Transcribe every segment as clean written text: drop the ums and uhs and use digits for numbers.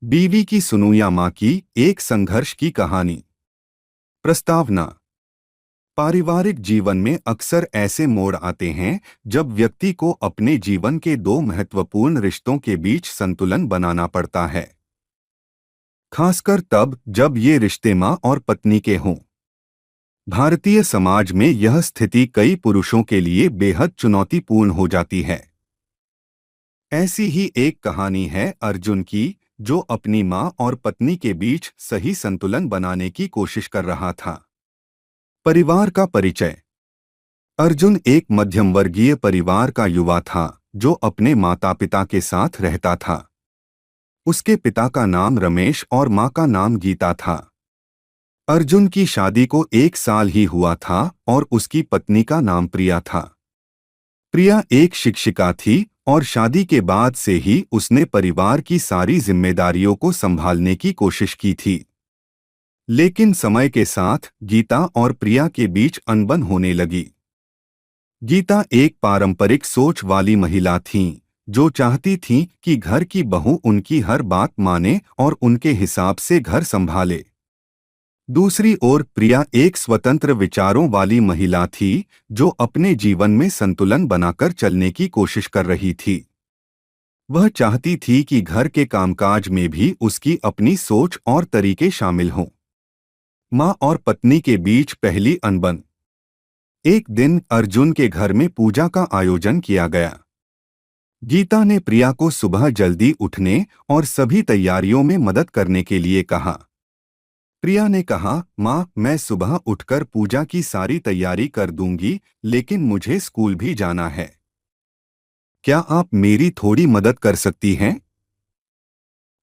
बीवी की सुनूं या मां की एक संघर्ष की कहानी। प्रस्तावना। पारिवारिक जीवन में अक्सर ऐसे मोड़ आते हैं जब व्यक्ति को अपने जीवन के दो महत्वपूर्ण रिश्तों के बीच संतुलन बनाना पड़ता है, खासकर तब जब ये रिश्ते मां और पत्नी के हों। भारतीय समाज में यह स्थिति कई पुरुषों के लिए बेहद चुनौतीपूर्ण हो जाती है। ऐसी ही एक कहानी है अर्जुन की, जो अपनी मां और पत्नी के बीच सही संतुलन बनाने की कोशिश कर रहा था। परिवार का परिचय। अर्जुन एक मध्यम वर्गीय परिवार का युवा था जो अपने माता पिता के साथ रहता था। उसके पिता का नाम रमेश और मां का नाम गीता था। अर्जुन की शादी को 1 साल ही हुआ था और उसकी पत्नी का नाम प्रिया था। प्रिया एक शिक्षिका थी और शादी के बाद से ही उसने परिवार की सारी जिम्मेदारियों को संभालने की कोशिश की थी। लेकिन समय के साथ गीता और प्रिया के बीच अनबन होने लगी। गीता एक पारंपरिक सोच वाली महिला थीं, जो चाहती थीं कि घर की बहू उनकी हर बात माने और उनके हिसाब से घर संभाले। दूसरी ओर प्रिया एक स्वतंत्र विचारों वाली महिला थी, जो अपने जीवन में संतुलन बनाकर चलने की कोशिश कर रही थी। वह चाहती थी कि घर के कामकाज में भी उसकी अपनी सोच और तरीके शामिल हों। मां और पत्नी के बीच पहली अनबन। एक दिन अर्जुन के घर में पूजा का आयोजन किया गया। गीता ने प्रिया को सुबह जल्दी उठने और सभी तैयारियों में मदद करने के लिए कहा। प्रिया ने कहा, मां, मैं सुबह उठकर पूजा की सारी तैयारी कर दूंगी, लेकिन मुझे स्कूल भी जाना है। क्या आप मेरी थोड़ी मदद कर सकती हैं?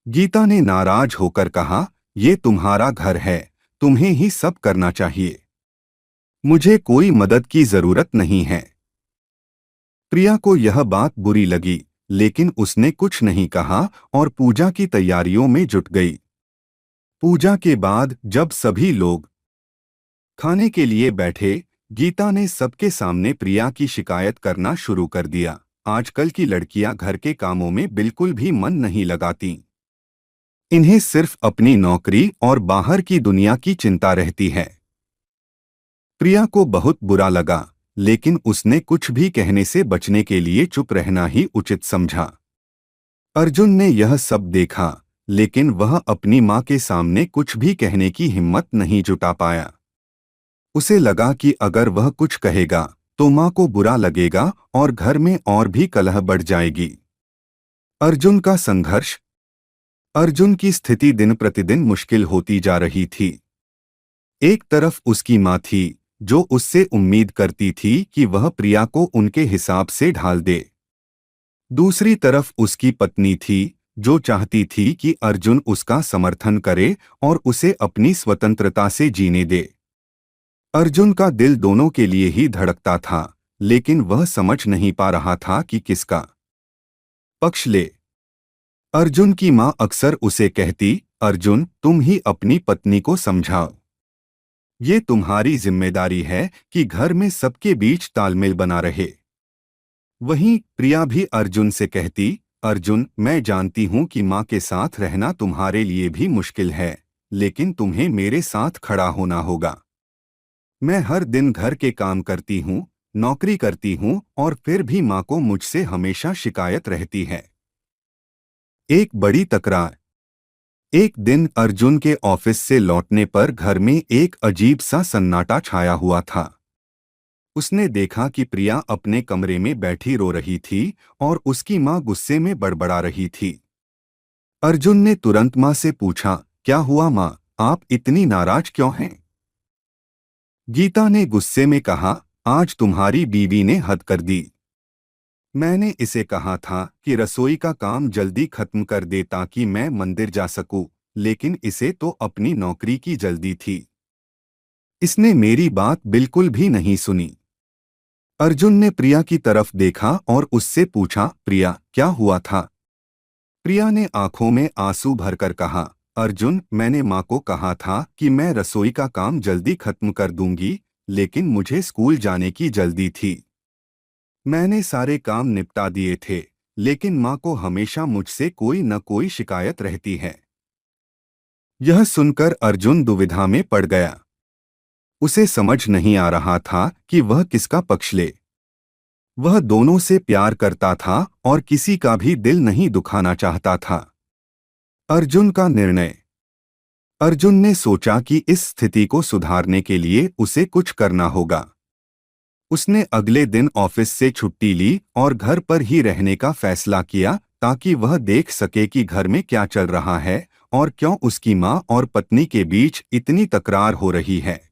गीता ने नाराज होकर कहा, ये तुम्हारा घर है, तुम्हें ही सब करना चाहिए। मुझे कोई मदद की जरूरत नहीं है। प्रिया को यह बात बुरी लगी, लेकिन उसने कुछ नहीं कहा और पूजा की तैयारियों में जुट गई। पूजा के बाद जब सभी लोग खाने के लिए बैठे, गीता ने सबके सामने प्रिया की शिकायत करना शुरू कर दिया। आजकल की लड़कियां घर के कामों में बिल्कुल भी मन नहीं लगाती। इन्हें सिर्फ अपनी नौकरी और बाहर की दुनिया की चिंता रहती है। प्रिया को बहुत बुरा लगा, लेकिन उसने कुछ भी कहने से बचने के लिए चुप रहना ही उचित समझा। अर्जुन ने यह सब देखा, लेकिन वह अपनी मां के सामने कुछ भी कहने की हिम्मत नहीं जुटा पाया। उसे लगा कि अगर वह कुछ कहेगा तो मां को बुरा लगेगा और घर में और भी कलह बढ़ जाएगी। अर्जुन का संघर्ष। अर्जुन की स्थिति दिन प्रतिदिन मुश्किल होती जा रही थी। एक तरफ उसकी मां थी, जो उससे उम्मीद करती थी कि वह प्रिया को उनके हिसाब से ढाल दे। दूसरी तरफ उसकी पत्नी थी, जो चाहती थी कि अर्जुन उसका समर्थन करे और उसे अपनी स्वतंत्रता से जीने दे। अर्जुन का दिल दोनों के लिए ही धड़कता था, लेकिन वह समझ नहीं पा रहा था कि किसका पक्ष ले। अर्जुन की मां अक्सर उसे कहती, अर्जुन, तुम ही अपनी पत्नी को समझाओ। ये तुम्हारी जिम्मेदारी है कि घर में सबके बीच तालमेल बना रहे। वहीं प्रिया भी अर्जुन से कहती, अर्जुन, मैं जानती हूं कि मां के साथ रहना तुम्हारे लिए भी मुश्किल है, लेकिन तुम्हें मेरे साथ खड़ा होना होगा। मैं हर दिन घर के काम करती हूं, नौकरी करती हूं और फिर भी मां को मुझसे हमेशा शिकायत रहती है। एक बड़ी तकरार। एक दिन अर्जुन के ऑफिस से लौटने पर घर में एक अजीब सा सन्नाटा छाया हुआ था। उसने देखा कि प्रिया अपने कमरे में बैठी रो रही थी और उसकी मां गुस्से में बड़बड़ा रही थी। अर्जुन ने तुरंत मां से पूछा, क्या हुआ मां, आप इतनी नाराज क्यों हैं? गीता ने गुस्से में कहा, आज तुम्हारी बीवी ने हद कर दी। मैंने इसे कहा था कि रसोई का काम जल्दी खत्म कर दे ताकि मैं मंदिर जा सकूं, लेकिन इसे तो अपनी नौकरी की जल्दी थी। इसने मेरी बात बिल्कुल भी नहीं सुनी। अर्जुन ने प्रिया की तरफ देखा और उससे पूछा, प्रिया, क्या हुआ था? प्रिया ने आंखों में आंसू भरकर कहा, अर्जुन, मैंने मां को कहा था कि मैं रसोई का काम जल्दी खत्म कर दूंगी, लेकिन मुझे स्कूल जाने की जल्दी थी। मैंने सारे काम निपटा दिए थे, लेकिन मां को हमेशा मुझसे कोई न कोई शिकायत रहती है। यह सुनकर अर्जुन दुविधा में पड़ गया। उसे समझ नहीं आ रहा था कि वह किसका पक्ष ले। वह दोनों से प्यार करता था और किसी का भी दिल नहीं दुखाना चाहता था। अर्जुन का निर्णय। अर्जुन ने सोचा कि इस स्थिति को सुधारने के लिए उसे कुछ करना होगा। उसने अगले दिन ऑफिस से छुट्टी ली और घर पर ही रहने का फैसला किया ताकि वह देख सके कि घर में क्या चल रहा है और क्यों उसकी मां और पत्नी के बीच इतनी तकरार हो रही है।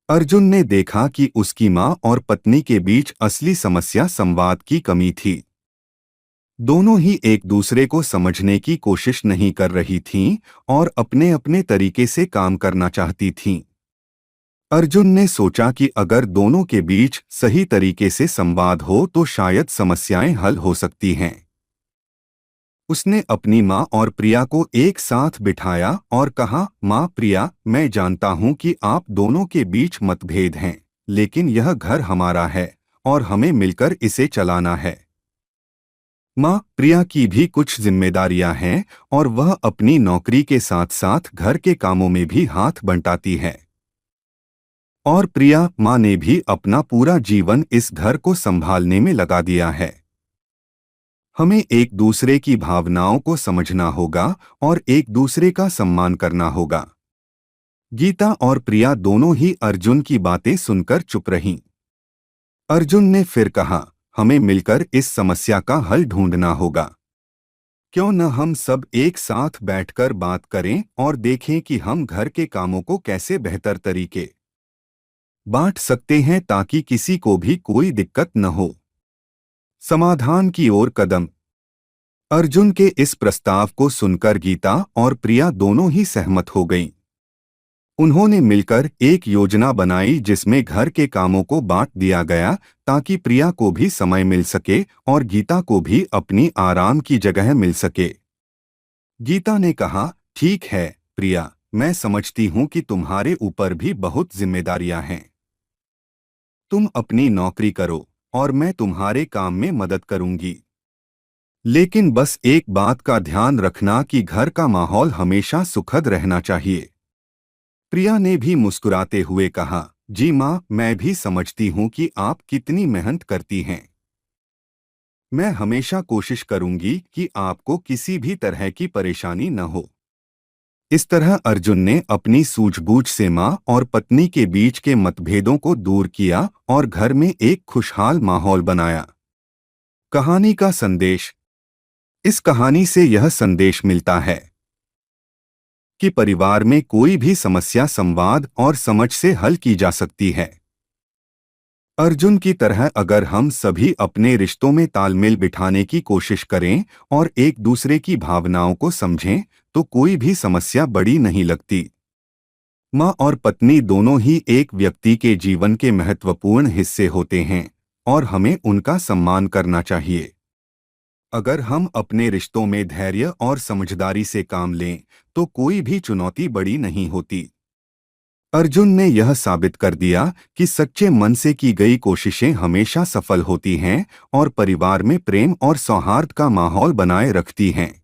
अर्जुन ने देखा कि उसकी मां और पत्नी के बीच असली समस्या संवाद की कमी थी। दोनों ही एक दूसरे को समझने की कोशिश नहीं कर रही थीं और अपने अपने तरीके से काम करना चाहती थीं। अर्जुन ने सोचा कि अगर दोनों के बीच सही तरीके से संवाद हो तो शायद समस्याएं हल हो सकती हैं। उसने अपनी मां और प्रिया को एक साथ बिठाया और कहा, मां प्रिया, मैं जानता हूं कि आप दोनों के बीच मतभेद हैं, लेकिन यह घर हमारा है और हमें मिलकर इसे चलाना है। मां प्रिया की भी कुछ जिम्मेदारियां हैं और वह अपनी नौकरी के साथ साथ घर के कामों में भी हाथ बंटाती है। और प्रिया मां ने भी अपना पूरा जीवन इस घर को संभालने में लगा दिया है। हमें एक दूसरे की भावनाओं को समझना होगा और एक दूसरे का सम्मान करना होगा। गीता और प्रिया दोनों ही अर्जुन की बातें सुनकर चुप रहीं। अर्जुन ने फिर कहा, हमें मिलकर इस समस्या का हल ढूंढना होगा। क्यों न हम सब एक साथ बैठकर बात करें और देखें कि हम घर के कामों को कैसे बेहतर तरीके बांट सकते हैं ताकि किसी को भी कोई दिक्कत न हो। समाधान की ओर कदम। अर्जुन के इस प्रस्ताव को सुनकर गीता और प्रिया दोनों ही सहमत हो गईं। उन्होंने मिलकर एक योजना बनाई जिसमें घर के कामों को बांट दिया गया ताकि प्रिया को भी समय मिल सके और गीता को भी अपनी आराम की जगह मिल सके। गीता ने कहा, ठीक है प्रिया, मैं समझती हूं कि तुम्हारे ऊपर भी बहुत जिम्मेदारियां हैं। तुम अपनी नौकरी करो और मैं तुम्हारे काम में मदद करूंगी। लेकिन बस एक बात का ध्यान रखना कि घर का माहौल हमेशा सुखद रहना चाहिए। प्रिया ने भी मुस्कुराते हुए कहा, जी मां, मैं भी समझती हूं कि आप कितनी मेहनत करती हैं। मैं हमेशा कोशिश करूंगी कि आपको किसी भी तरह की परेशानी न हो। इस तरह अर्जुन ने अपनी सूझबूझ से मां और पत्नी के बीच के मतभेदों को दूर किया और घर में एक खुशहाल माहौल बनाया। कहानी का संदेश। इस कहानी से यह संदेश मिलता है कि परिवार में कोई भी समस्या संवाद और समझ से हल की जा सकती है। अर्जुन की तरह अगर हम सभी अपने रिश्तों में तालमेल बिठाने की कोशिश करें और एक दूसरे की भावनाओं को समझें तो कोई भी समस्या बड़ी नहीं लगती। मां और पत्नी दोनों ही एक व्यक्ति के जीवन के महत्वपूर्ण हिस्से होते हैं और हमें उनका सम्मान करना चाहिए। अगर हम अपने रिश्तों में धैर्य और समझदारी से काम लें तो कोई भी चुनौती बड़ी नहीं होती। अर्जुन ने यह साबित कर दिया कि सच्चे मन से की गई कोशिशें हमेशा सफल होती हैं और परिवार में प्रेम और सौहार्द का माहौल बनाए रखती हैं।